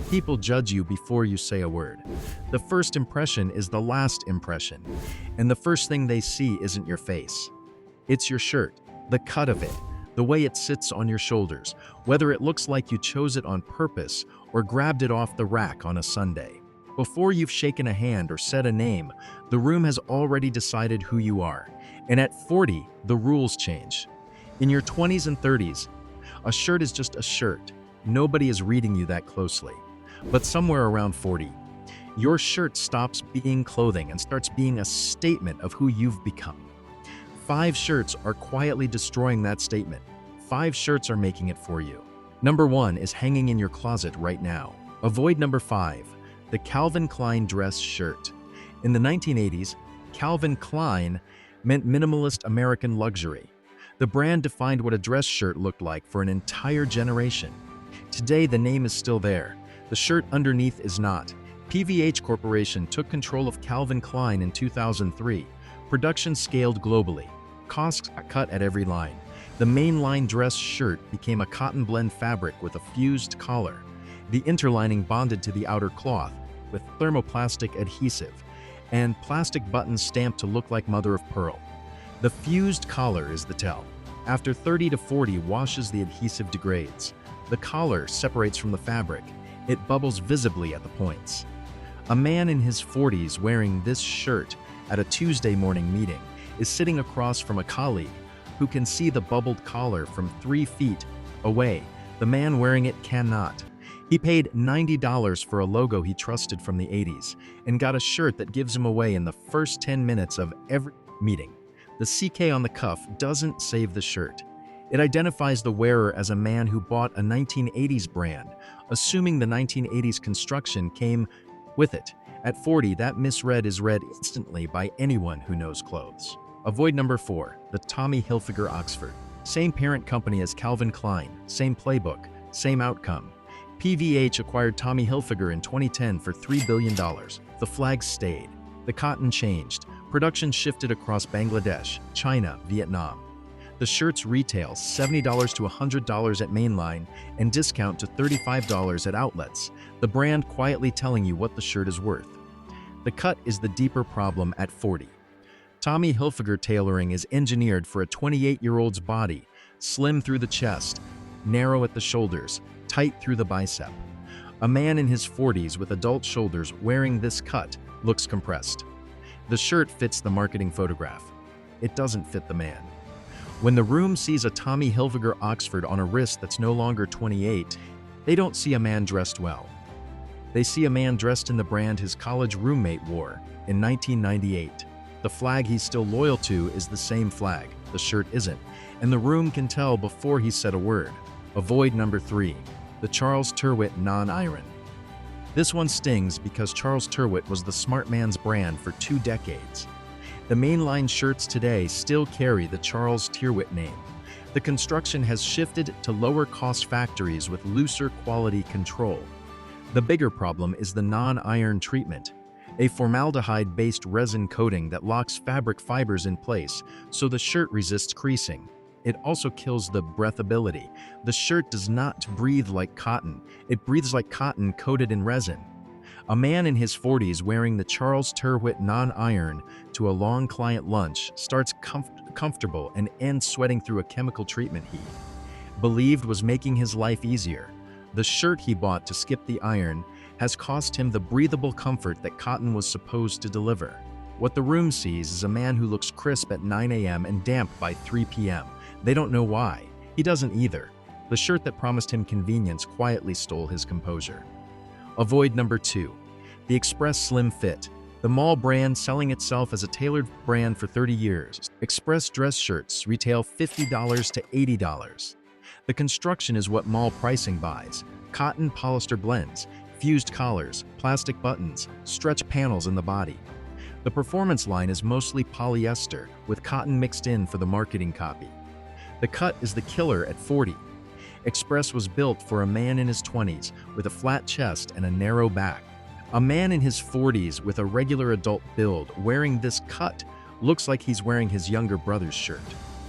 People judge you before you say a word. The first impression is the last impression, and the first thing they see isn't your face. It's your shirt, the cut of it, the way it sits on your shoulders, whether it looks like you chose it on purpose or grabbed it off the rack on a Sunday. Before you've shaken a hand or said a name, the room has already decided who you are. And at 40, the rules change. In your 20s and 30s, a shirt is just a shirt. Nobody is reading you that closely. But somewhere around 40, your shirt stops being clothing and starts being a statement of who you've become. 5 shirts are quietly destroying that statement. 5 shirts are making it for you. Number 1 is hanging in your closet right now. Avoid number 5, the Calvin Klein dress shirt. In the 1980s, Calvin Klein meant minimalist American luxury. The brand defined what a dress shirt looked like for an entire generation. Today, the name is still there. The shirt underneath is not. PVH Corporation took control of Calvin Klein in 2003. Production scaled globally. Costs cut at every line. The mainline dress shirt became a cotton blend fabric with a fused collar. The interlining bonded to the outer cloth with thermoplastic adhesive and plastic buttons stamped to look like mother of pearl. The fused collar is the tell. After 30 to 40 washes, the adhesive degrades. The collar separates from the fabric. It bubbles visibly at the points. A man in his 40s wearing this shirt at a Tuesday morning meeting is sitting across from a colleague who can see the bubbled collar from 3 feet away. The man wearing it cannot. He paid $90 for a logo he trusted from the 80s and got a shirt that gives him away in the first 10 minutes of every meeting. The CK on the cuff doesn't save the shirt. It identifies the wearer as a man who bought a 1980s brand, assuming the 1980s construction came with it. At 40, that misread is read instantly by anyone who knows clothes. Avoid number 4, the Tommy Hilfiger Oxford. Same parent company as Calvin Klein, same playbook, same outcome. PVH acquired Tommy Hilfiger in 2010 for $3 billion. The flag stayed. The cotton changed. Production shifted across Bangladesh, China, Vietnam. The shirts retail $70 to $100 at mainline and discount to $35 at outlets, the brand quietly telling you what the shirt is worth. The cut is the deeper problem at 40. Tommy Hilfiger tailoring is engineered for a 28-year-old's body, slim through the chest, narrow at the shoulders, tight through the bicep. A man in his 40s with adult shoulders wearing this cut looks compressed. The shirt fits the marketing photograph. It doesn't fit the man. When the room sees a Tommy Hilfiger Oxford on a wrist that's no longer 28, they don't see a man dressed well. They see a man dressed in the brand his college roommate wore in 1998. The flag he's still loyal to is the same flag, the shirt isn't, and the room can tell before he said a word. Avoid number 3, the Charles Tyrwhitt non-iron. This one stings because Charles Tyrwhitt was the smart man's brand for 2 decades. The mainline shirts today still carry the Charles Tyrwhitt name. The construction has shifted to lower-cost factories with looser quality control. The bigger problem is the non-iron treatment, a formaldehyde-based resin coating that locks fabric fibers in place so the shirt resists creasing. It also kills the breathability. The shirt does not breathe like cotton. It breathes like cotton coated in resin. A man in his 40s wearing the Charles Tyrwhitt non-iron to a long client lunch starts comfortable and ends sweating through a chemical treatment he believed was making his life easier. The shirt he bought to skip the iron has cost him the breathable comfort that cotton was supposed to deliver. What the room sees is a man who looks crisp at 9 a.m. and damp by 3 p.m. They don't know why. He doesn't either. The shirt that promised him convenience quietly stole his composure. Avoid number 2, the Express Slim Fit. The mall brand selling itself as a tailored brand for 30 years. Express dress shirts retail $50 to $80. The construction is what mall pricing buys. Cotton polyester blends, fused collars, plastic buttons, stretch panels in the body. The performance line is mostly polyester with cotton mixed in for the marketing copy. The cut is the killer at 40. Express was built for a man in his 20s with a flat chest and a narrow back. A man in his 40s with a regular adult build wearing this cut looks like he's wearing his younger brother's shirt.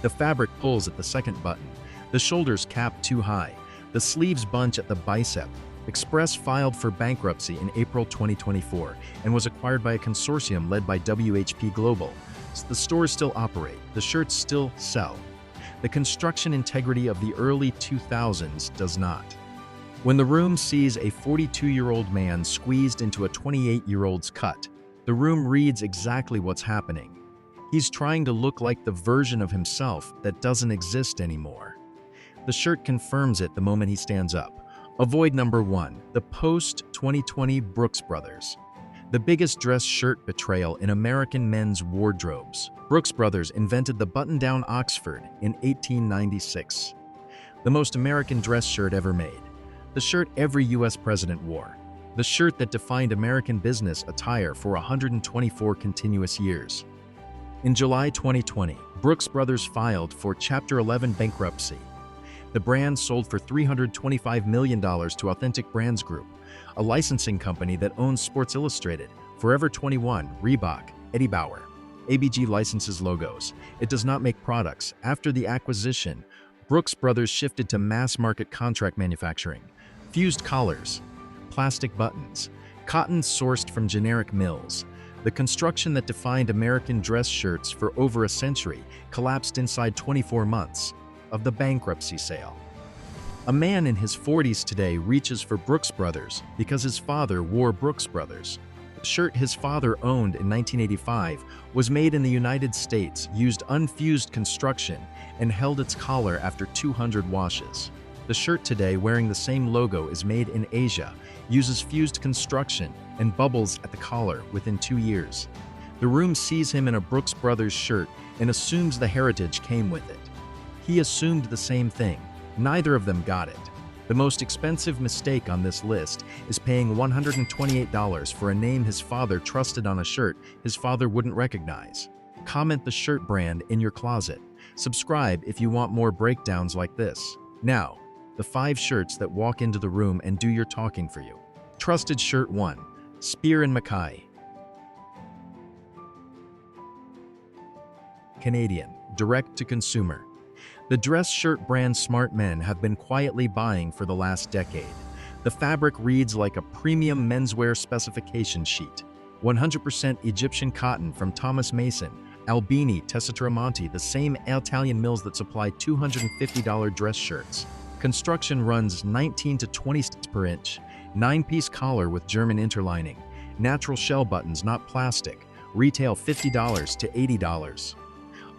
The fabric pulls at the second button. The shoulders cap too high. The sleeves bunch at the bicep. Express filed for bankruptcy in April 2024 and was acquired by a consortium led by WHP Global. The stores still operate, the shirts still sell. The construction integrity of the early 2000s does not. When the room sees a 42-year-old man squeezed into a 28-year-old's cut, the room reads exactly what's happening. He's trying to look like the version of himself that doesn't exist anymore. The shirt confirms it the moment he stands up. Avoid number 1, the post-2020 Brooks Brothers. The biggest dress shirt betrayal in American men's wardrobes. Brooks Brothers invented the button-down Oxford in 1896. The most American dress shirt ever made. The shirt every U.S. president wore. The shirt that defined American business attire for 124 continuous years. In July 2020, Brooks Brothers filed for Chapter 11 bankruptcy. The brand sold for $325 million to Authentic Brands Group, a licensing company that owns Sports Illustrated, Forever 21, Reebok, Eddie Bauer. ABG licenses logos. It does not make products. After the acquisition, Brooks Brothers shifted to mass-market contract manufacturing. Fused collars, plastic buttons, cotton sourced from generic mills. The construction that defined American dress shirts for over a century collapsed inside 24 months of the bankruptcy sale. A man in his 40s today reaches for Brooks Brothers because his father wore Brooks Brothers. The shirt his father owned in 1985 was made in the United States, used unfused construction, and held its collar after 200 washes. The shirt today, wearing the same logo, is made in Asia, uses fused construction, and bubbles at the collar within 2 years. The room sees him in a Brooks Brothers shirt and assumes the heritage came with it. He assumed the same thing. Neither of them got it. The most expensive mistake on this list is paying $128 for a name his father trusted on a shirt his father wouldn't recognize. Comment the shirt brand in your closet. Subscribe if you want more breakdowns like this. Now, the 5 shirts that walk into the room and do your talking for you. Trusted Shirt 1. Spier Mackay. Canadian, direct to consumer. The dress shirt brand smart men have been quietly buying for the last decade. The fabric reads like a premium menswear specification sheet. 100% Egyptian cotton from Thomas Mason, Albini, Tessitiramonte, the same Italian mills that supply $250 dress shirts. Construction runs 19 to 20 per inch. 9-piece collar with German interlining. Natural shell buttons, not plastic. Retail $50 to $80.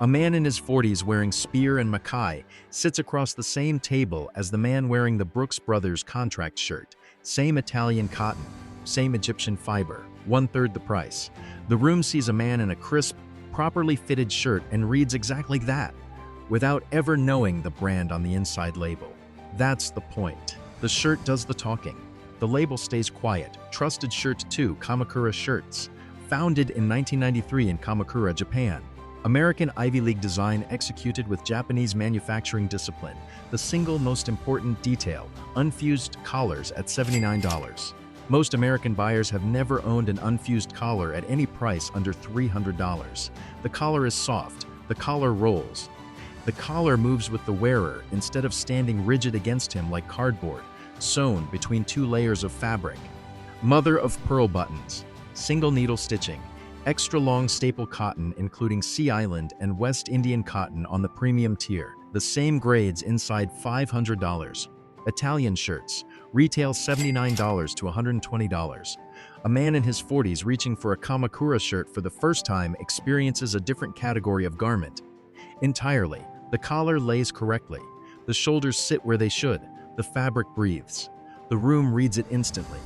A man in his 40s wearing Spier Mackay sits across the same table as the man wearing the Brooks Brothers contract shirt. Same Italian cotton, same Egyptian fiber, 1/3 the price. The room sees a man in a crisp, properly fitted shirt and reads exactly that, without ever knowing the brand on the inside label. That's the point. The shirt does the talking. The label stays quiet. Trusted Shirt 2, Kamakura Shirts. Founded in 1993 in Kamakura, Japan. American Ivy League design executed with Japanese manufacturing discipline. The single most important detail, unfused collars at $79. Most American buyers have never owned an unfused collar at any price under $300. The collar is soft. The collar rolls. The collar moves with the wearer instead of standing rigid against him like cardboard, sewn between 2 layers of fabric. Mother of pearl buttons. Single needle stitching. Extra long staple cotton including Sea Island and West Indian cotton on the premium tier. The same grades inside $500. Italian shirts. Retail $79 to $120. A man in his 40s reaching for a Kamakura shirt for the first time experiences a different category of garment. Entirely. The collar lays correctly. The shoulders sit where they should. The fabric breathes. The room reads it instantly.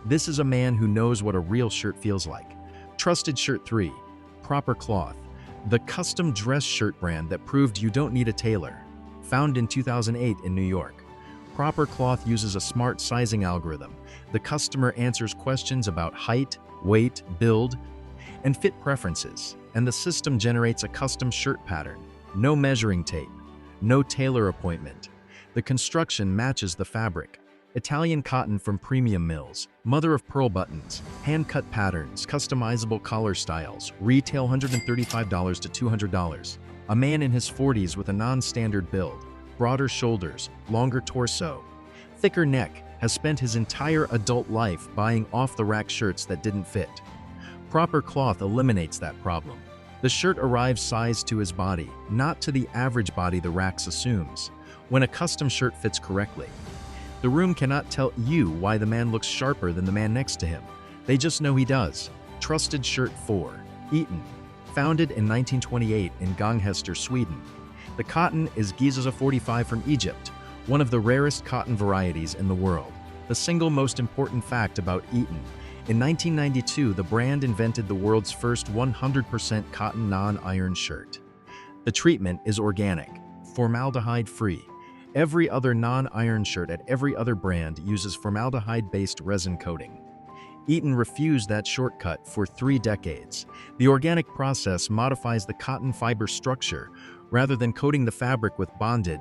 This is a man who knows what a real shirt feels like. Trusted Shirt 3. Proper Cloth. The custom dress shirt brand that proved you don't need a tailor. Found in 2008 in New York. Proper Cloth uses a smart sizing algorithm. The customer answers questions about height, weight, build, and fit preferences, and the system generates a custom shirt pattern. No measuring tape. No tailor appointment. The construction matches the fabric. Italian cotton from premium mills. Mother of pearl buttons. Hand-cut patterns. Customizable collar styles. Retail $135 to $200. A man in his 40s with a non-standard build. Broader shoulders. Longer torso. Thicker neck. has spent his entire adult life buying off-the-rack shirts that didn't fit. Proper cloth eliminates that problem. The shirt arrives sized to his body, not to the average body the racks assumes. When a custom shirt fits correctly, the room cannot tell you why the man looks sharper than the man next to him. They just know he does. Trusted Shirt 4. Eton. Founded in 1928 in Gånghester, Sweden. The cotton is Giza 45 from Egypt, one of the rarest cotton varieties in the world. The single most important fact about Eton: in 1992, the brand invented the world's first 100% cotton non-iron shirt. The treatment is organic, formaldehyde-free. Every other non-iron shirt at every other brand uses formaldehyde-based resin coating. Eton refused that shortcut for 3 decades. The organic process modifies the cotton fiber structure rather than coating the fabric with bonded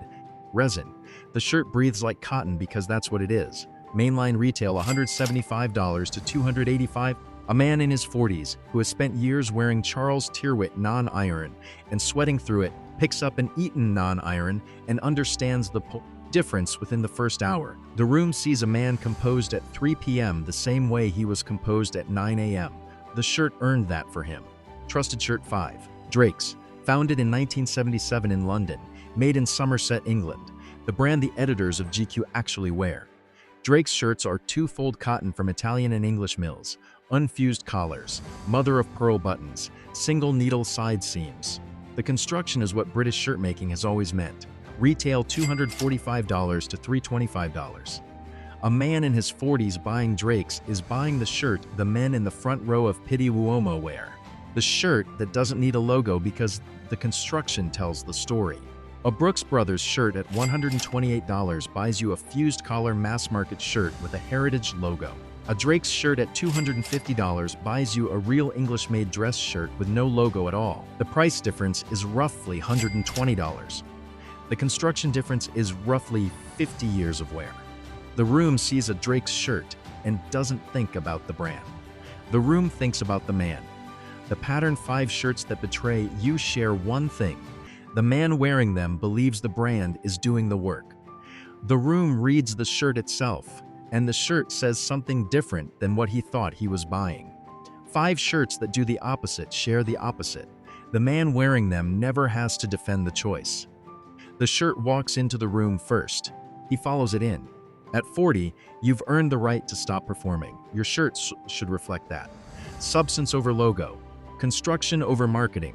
resin. The shirt breathes like cotton because that's what it is. Mainline retail $175 to $285. A man in his 40s who has spent years wearing Charles Tyrwhitt non-iron and sweating through it picks up an Eton non-iron and understands the difference within the first hour. The room sees a man composed at 3 p.m. the same way he was composed at 9 a.m. The shirt earned that for him. Trusted Shirt 5. Drake's. Founded in 1977 in London, made in Somerset, England. The brand the editors of GQ actually wear. Drake's shirts are two-fold cotton from Italian and English mills, unfused collars, mother-of-pearl buttons, single needle side seams. The construction is what British shirt making has always meant. Retail $245 to $325. A man in his 40s buying Drake's is buying the shirt the men in the front row of Pitti Uomo wear. The shirt that doesn't need a logo because the construction tells the story. A Brooks Brothers shirt at $128 buys you a fused collar mass-market shirt with a heritage logo. A Drake's shirt at $250 buys you a real English-made dress shirt with no logo at all. The price difference is roughly $120. The construction difference is roughly 50 years of wear. The room sees a Drake's shirt and doesn't think about the brand. The room thinks about the man. The pattern 5 shirts that betray you share one thing: the man wearing them believes the brand is doing the work. The room reads the shirt itself, and the shirt says something different than what he thought he was buying. 5 shirts that do the opposite share the opposite. The man wearing them never has to defend the choice. The shirt walks into the room first. He follows it in. At 40, you've earned the right to stop performing. Your shirt should reflect that. Substance over logo. Construction over marketing.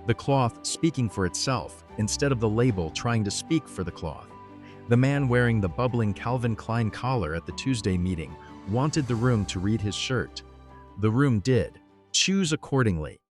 The cloth speaking for itself, instead of the label trying to speak for the cloth. The man wearing the bubbling Calvin Klein collar at the Tuesday meeting wanted the room to read his shirt. The room did. Choose accordingly.